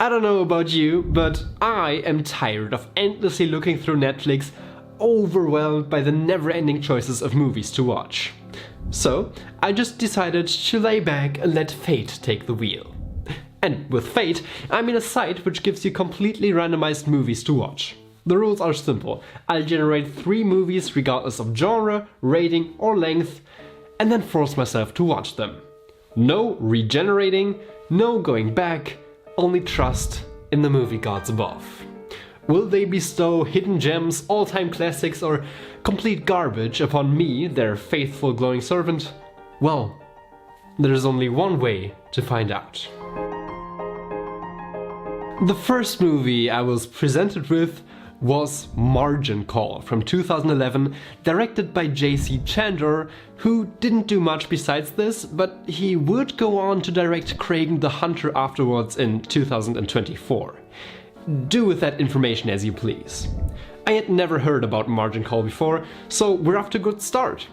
I don't know about you, but I am tired of endlessly looking through Netflix, overwhelmed by the never-ending choices of movies to watch. So, I just decided to lay back and let fate take the wheel. And with fate, I mean a site which gives you completely randomized movies to watch. The rules are simple. I'll generate 3 movies regardless of genre, rating or length, and then force myself to watch them. No regenerating, no going back, only trust in the movie gods above. Will they bestow hidden gems, all-time classics or complete garbage upon me, their faithful glowing servant? Well, there's only one way to find out. The first movie I was presented with was Margin Call from 2011, directed by J.C. Chandor, who didn't do much besides this, but he would go on to direct Kragen the Hunter afterwards in 2024. Do with that information as you please. I had never heard about Margin Call before, so we're off to a good start.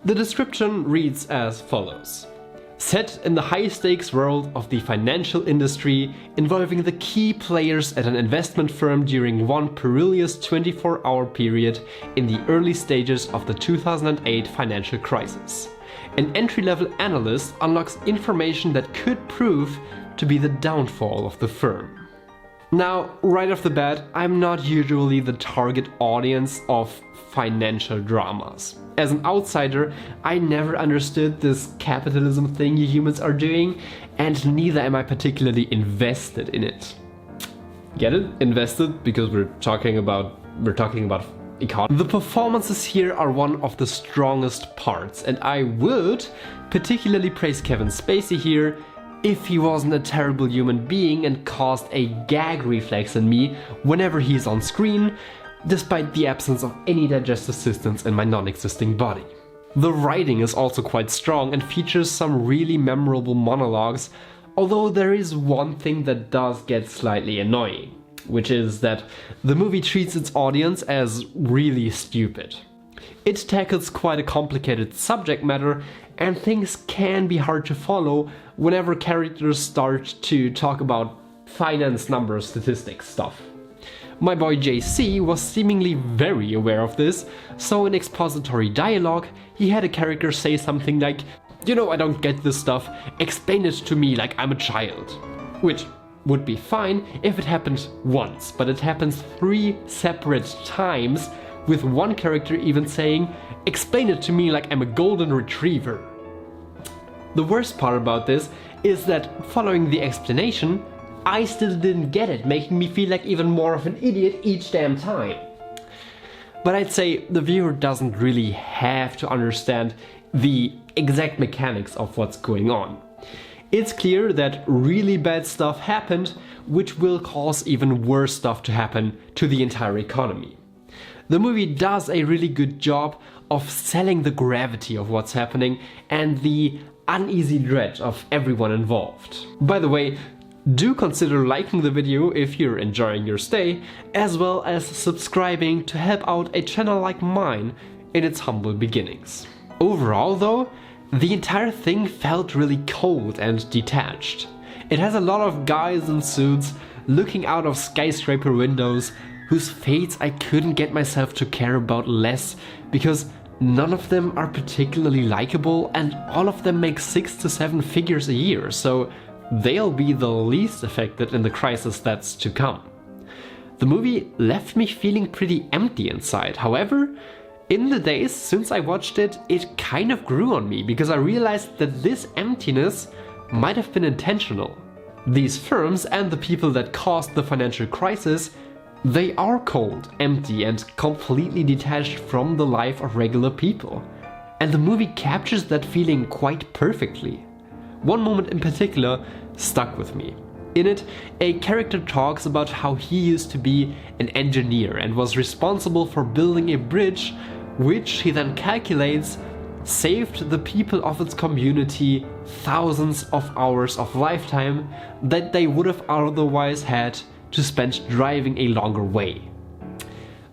The description reads as follows. Set in the high-stakes world of the financial industry, involving the key players at an investment firm during one perilous 24-hour period in the early stages of the 2008 financial crisis. An entry-level analyst unlocks information that could prove to be the downfall of the firm. Now, right off the bat, I'm not usually the target audience of financial dramas. As an outsider, I never understood this capitalism thing you humans are doing, and neither am I particularly invested in it. Get it? Invested? Because we're talking about economy. The performances here are one of the strongest parts, and I would particularly praise Kevin Spacey here if he wasn't a terrible human being and caused a gag reflex in me whenever he's on screen, despite the absence of any digestive systems in my non-existing body. The writing is also quite strong and features some really memorable monologues, although there is one thing that does get slightly annoying, which is that the movie treats its audience as really stupid. It tackles quite a complicated subject matter, and things can be hard to follow whenever characters start to talk about finance, numbers, statistics stuff. My boy JC was seemingly very aware of this, so in expository dialogue, he had a character say something like, "You know, I don't get this stuff, explain it to me like I'm a child." Which would be fine if it happened once, but it happens 3 separate times, with one character even saying, "Explain it to me like I'm a golden retriever." The worst part about this is that following the explanation, I still didn't get it, making me feel like even more of an idiot each damn time. But I'd say the viewer doesn't really have to understand the exact mechanics of what's going on. It's clear that really bad stuff happened, which will cause even worse stuff to happen to the entire economy. The movie does a really good job of selling the gravity of what's happening and the uneasy dread of everyone involved. By the way, do consider liking the video if you're enjoying your stay, as well as subscribing to help out a channel like mine in its humble beginnings. Overall though, the entire thing felt really cold and detached. It has a lot of guys in suits looking out of skyscraper windows whose fates I couldn't get myself to care about less because none of them are particularly likable and all of them make 6 to 7 figures a year, so they'll be the least affected in the crisis that's to come. The movie left me feeling pretty empty inside. However, in the days since I watched it, it kind of grew on me because I realized that this emptiness might have been intentional. These firms and the people that caused the financial crisis, they are cold, empty and completely detached from the life of regular people. And the movie captures that feeling quite perfectly. One moment in particular stuck with me. In it, a character talks about how he used to be an engineer and was responsible for building a bridge, which he then calculates saved the people of its community thousands of hours of lifetime that they would have otherwise had to spend driving a longer way.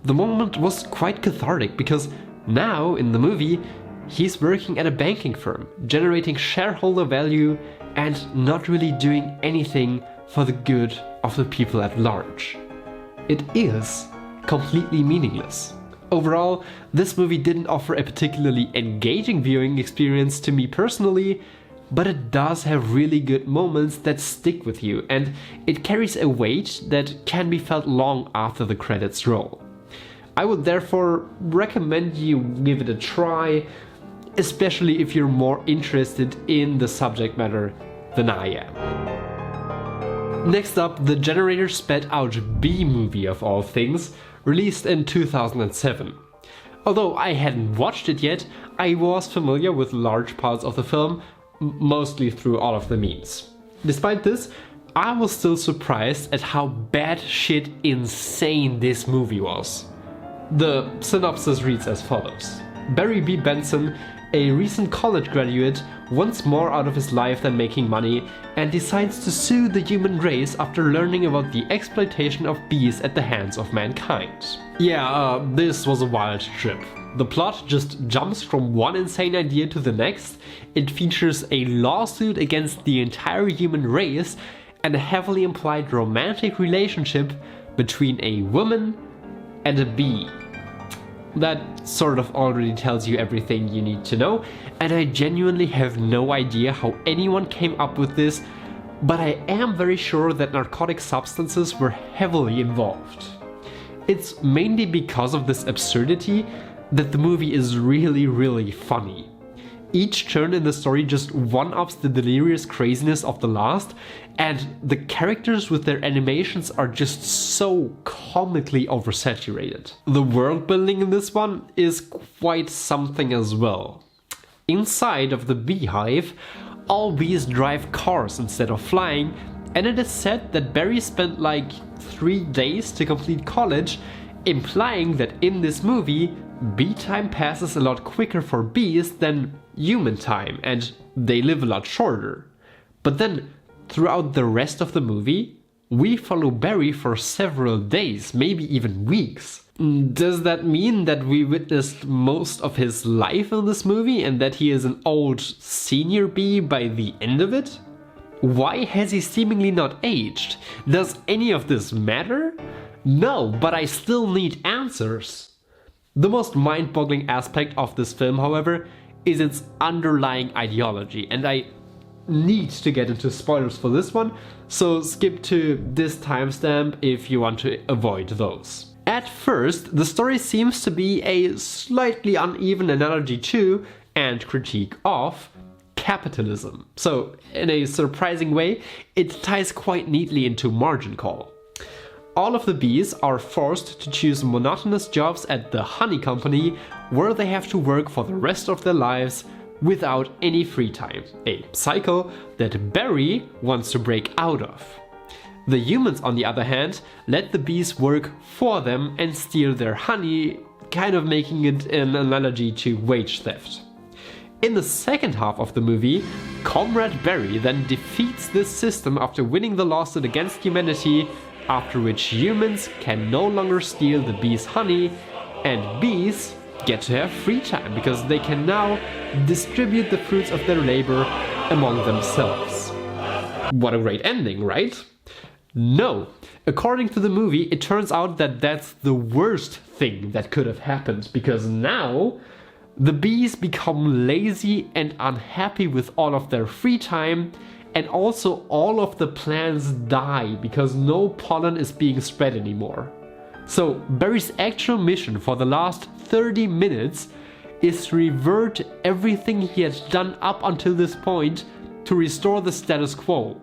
The moment was quite cathartic because now in the movie he's working at a banking firm, generating shareholder value and not really doing anything for the good of the people at large. It is completely meaningless. Overall, this movie didn't offer a particularly engaging viewing experience to me personally, but it does have really good moments that stick with you, and it carries a weight that can be felt long after the credits roll. I would therefore recommend you give it a try, especially if you're more interested in the subject matter than I am. Next up, the generator spat out B-movie of all things, released in 2007. Although I hadn't watched it yet, I was familiar with large parts of the film, mostly through all of the memes. Despite this, I was still surprised at how batshit insane this movie was. The synopsis reads as follows. Barry B. Benson, a recent college graduate, wants more out of his life than making money and decides to sue the human race after learning about the exploitation of bees at the hands of mankind. Yeah, this was a wild trip. The plot just jumps from one insane idea to the next. It features a lawsuit against the entire human race and a heavily implied romantic relationship between a woman and a bee. That sort of already tells you everything you need to know, and I genuinely have no idea how anyone came up with this, but I am very sure that narcotic substances were heavily involved. It's mainly because of this absurdity that the movie is really funny. Each turn in the story just one-ups the delirious craziness of the last, and the characters with their animations are just so comically oversaturated. The world building in this one is quite something as well. Inside of the beehive, all bees drive cars instead of flying, and it is said that Barry spent like 3 days to complete college, implying that in this movie, bee time passes a lot quicker for bees than human time, and they live a lot shorter. But then, throughout the rest of the movie, we follow Barry for several days, maybe even weeks. Does that mean that we witnessed most of his life in this movie and that he is an old senior bee by the end of it? Why has he seemingly not aged? Does any of this matter? No, but I still need answers. The most mind-boggling aspect of this film, however, is its underlying ideology, and I need to get into spoilers for this one, so skip to this timestamp if you want to avoid those. At first, the story seems to be a slightly uneven analogy to, and critique of, capitalism. So, in a surprising way, it ties quite neatly into Margin Call. All of the bees are forced to choose monotonous jobs at the honey company, where they have to work for the rest of their lives without any free time, a cycle that Barry wants to break out of. The humans, on the other hand, let the bees work for them and steal their honey, kind of making it an analogy to wage theft. In the second half of the movie, Comrade Barry then defeats this system after winning the lawsuit against humanity, after which humans can no longer steal the bees' honey, and bees get to have free time because they can now distribute the fruits of their labor among themselves. What a great ending, right? No. According to the movie, it turns out that that's the worst thing that could have happened, because now the bees become lazy and unhappy with all of their free time, and also all of the plants die because no pollen is being spread anymore. So Barry's actual mission for the last 30 minutes is to revert everything he had done up until this point to restore the status quo.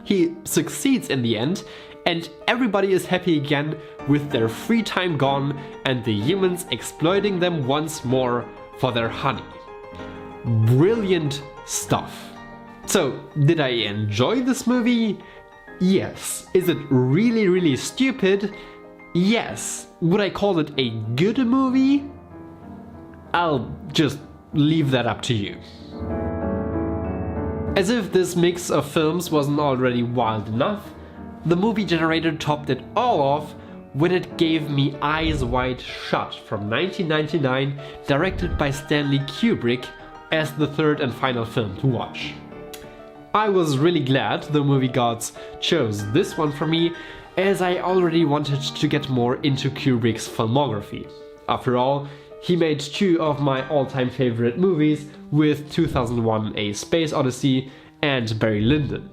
He succeeds in the end, and everybody is happy again with their free time gone and the humans exploiting them once more for their honey. Brilliant stuff. So, did I enjoy this movie? Yes. Is it really stupid? Yes. Would I call it a good movie? I'll just leave that up to you. As if this mix of films wasn't already wild enough, the movie generator topped it all off when it gave me Eyes Wide Shut from 1999, directed by Stanley Kubrick, as the third and final film to watch. I was really glad the movie gods chose this one for me, as I already wanted to get more into Kubrick's filmography. After all, he made two of my all-time favorite movies with 2001: A Space Odyssey and Barry Lyndon.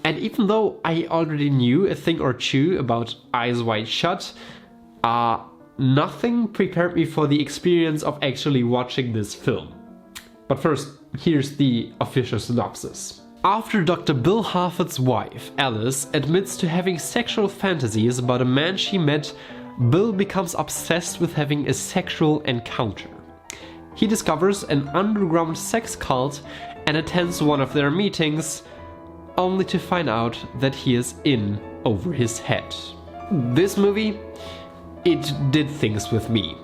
And even though I already knew a thing or two about Eyes Wide Shut, nothing prepared me for the experience of actually watching this film. But first, here's the official synopsis. After Dr. Bill Harford's wife, Alice, admits to having sexual fantasies about a man she met, Bill becomes obsessed with having a sexual encounter. He discovers an underground sex cult and attends one of their meetings, only to find out that he is in over his head. This movie, it did things with me.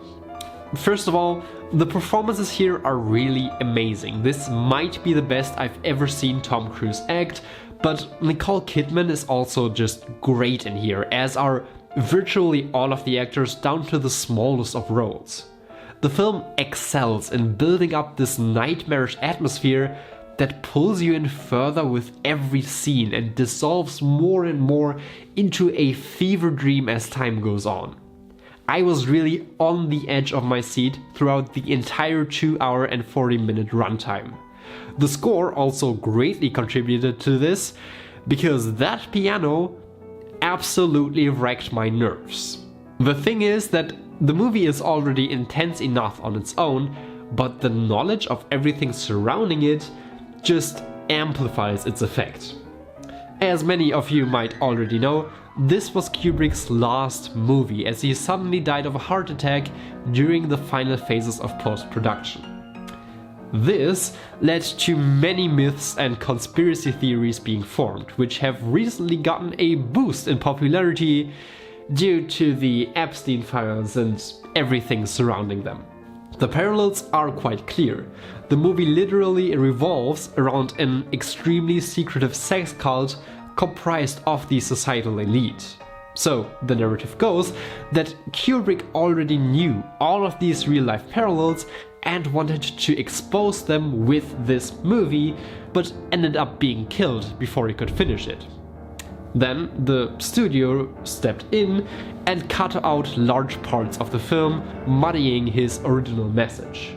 First of all, the performances here are really amazing. This might be the best I've ever seen Tom Cruise act, but Nicole Kidman is also just great in here, as are virtually all of the actors down to the smallest of roles. The film excels in building up this nightmarish atmosphere that pulls you in further with every scene and dissolves more and more into a fever dream as time goes on. I was really on the edge of my seat throughout the entire 2-hour and 40-minute runtime. The score also greatly contributed to this, because that piano absolutely wrecked my nerves. The thing is that the movie is already intense enough on its own, but the knowledge of everything surrounding it just amplifies its effect. As many of you might already know, this was Kubrick's last movie, as he suddenly died of a heart attack during the final phases of post-production. This led to many myths and conspiracy theories being formed, which have recently gotten a boost in popularity due to the Epstein files and everything surrounding them. The parallels are quite clear. The movie literally revolves around an extremely secretive sex cult comprised of the societal elite. So the narrative goes that Kubrick already knew all of these real-life parallels and wanted to expose them with this movie, but ended up being killed before he could finish it. Then the studio stepped in and cut out large parts of the film, muddying his original message.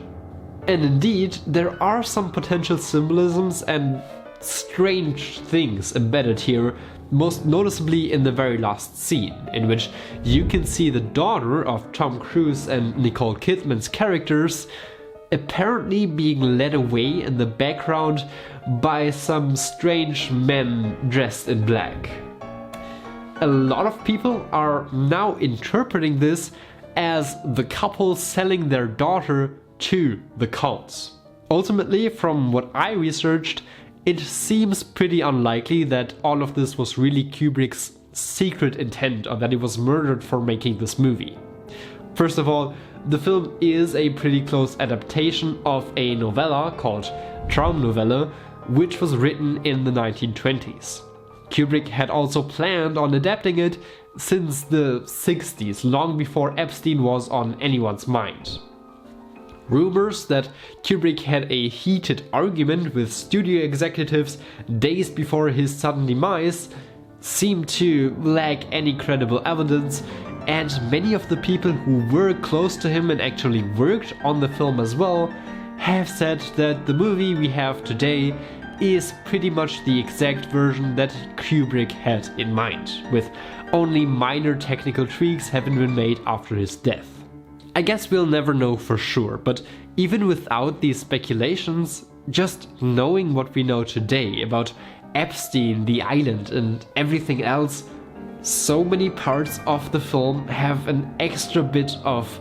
And indeed, there are some potential symbolisms and strange things embedded here, most noticeably in the very last scene, in which you can see the daughter of Tom Cruise and Nicole Kidman's characters apparently being led away in the background by some strange men dressed in black. A lot of people are now interpreting this as the couple selling their daughter to the cults. Ultimately, from what I researched, it seems pretty unlikely that all of this was really Kubrick's secret intent, or that he was murdered for making this movie. First of all, the film is a pretty close adaptation of a novella called Traumnovelle, which was written in the 1920s. Kubrick had also planned on adapting it since the 60s, long before Epstein was on anyone's mind. Rumors that Kubrick had a heated argument with studio executives days before his sudden demise seem to lack any credible evidence, and many of the people who were close to him and actually worked on the film as well have said that the movie we have today is pretty much the exact version that Kubrick had in mind, with only minor technical tweaks having been made after his death. I guess we'll never know for sure, but even without these speculations, just knowing what we know today about Epstein, the island, and everything else, so many parts of the film have an extra bit of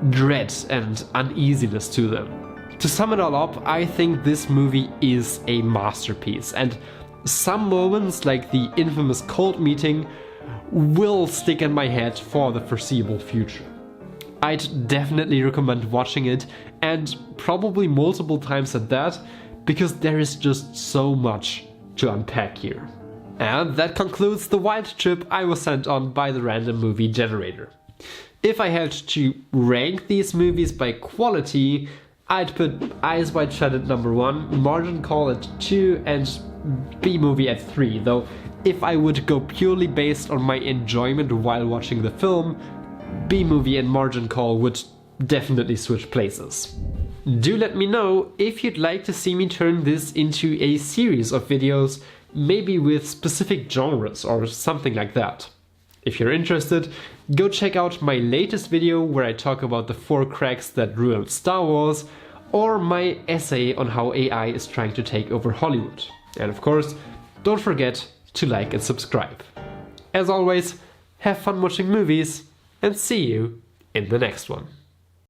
dread and uneasiness to them. To sum it all up, I think this movie is a masterpiece, and some moments like the infamous cult meeting will stick in my head for the foreseeable future. I'd definitely recommend watching it, and probably multiple times at that, because there is just so much to unpack here. And that concludes the wild trip I was sent on by the random movie generator. If I had to rank these movies by quality, I'd put Eyes Wide Shut at number 1, Margin Call at 2, and B-Movie at 3, though if I would go purely based on my enjoyment while watching the film, B-Movie and Margin Call would definitely switch places. Do let me know if you'd like to see me turn this into a series of videos, maybe with specific genres or something like that. If you're interested, go check out my latest video where I talk about the 4 cracks that ruined Star Wars, or my essay on how AI is trying to take over Hollywood. And of course, don't forget to like and subscribe. As always, have fun watching movies, and see you in the next one.